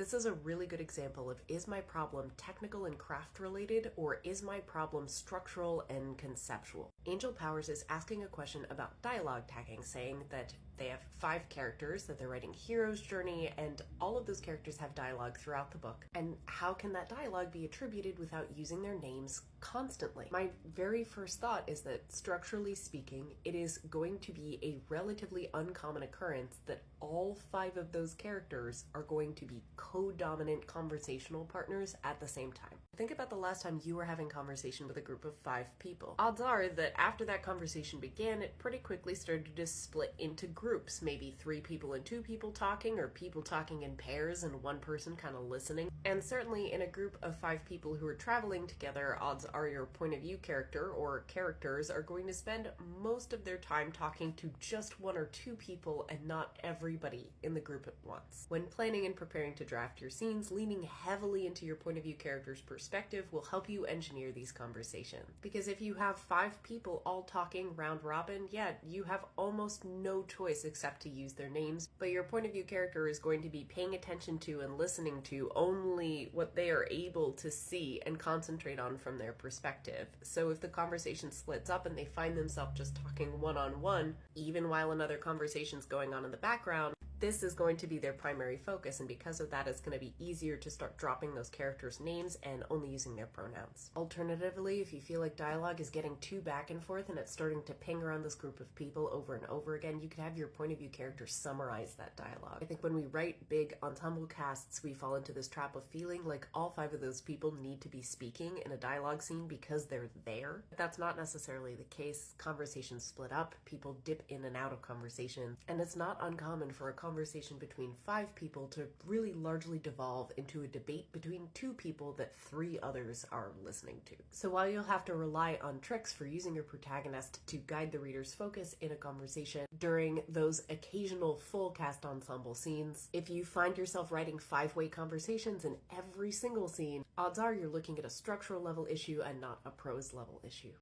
This is a really good example of, is my problem technical and craft related, or is my problem structural and conceptual? Angel Powers is asking a question about dialogue tagging, saying that they have 5 characters that they're writing hero's journey, and all of those characters have dialogue throughout the book. And how can that dialogue be attributed without using their names constantly? My very first thought is that, structurally speaking, it is going to be a relatively uncommon occurrence that all 5 of those characters are going to be co-dominant conversational partners at the same time. Think about the last time you were having conversation with a group of 5 people. Odds are that after that conversation began, it pretty quickly started to split into groups, maybe 3 people and 2 people talking, or people talking in pairs and 1 person kind of listening. And certainly in a group of 5 people who are traveling together, odds are your point of view character or characters are going to spend most of their time talking to just 1 or 2 people and not everybody in the group at once. When planning and preparing to draft your scenes, leaning heavily into your point of view character's perspective will help you engineer these conversations. Because if you have 5 people all talking round robin, yeah, you have almost no choice except to use their names, but your point of view character is going to be paying attention to and listening to only what they are able to see and concentrate on from their perspective. So if the conversation splits up and they find themselves just talking one-on-one, even while another conversation's going on in the background, this is going to be their primary focus, and because of that, it's going to be easier to start dropping those characters' names and only using their pronouns. Alternatively, if you feel like dialogue is getting too back and forth and it's starting to ping around this group of people over and over again, you could have your point of view character summarize that dialogue. I think when we write big ensemble casts, we fall into this trap of feeling like all 5 of those people need to be speaking in a dialogue scene because they're there. But that's not necessarily the case. Conversations split up, people dip in and out of conversation, and it's not uncommon for a conversation between 5 people to really largely devolve into a debate between 2 people that 3 others are listening to. So while you'll have to rely on tricks for using your protagonist to guide the reader's focus in a conversation during those occasional full cast ensemble scenes, if you find yourself writing 5-way conversations in every single scene, odds are you're looking at a structural level issue and not a prose level issue.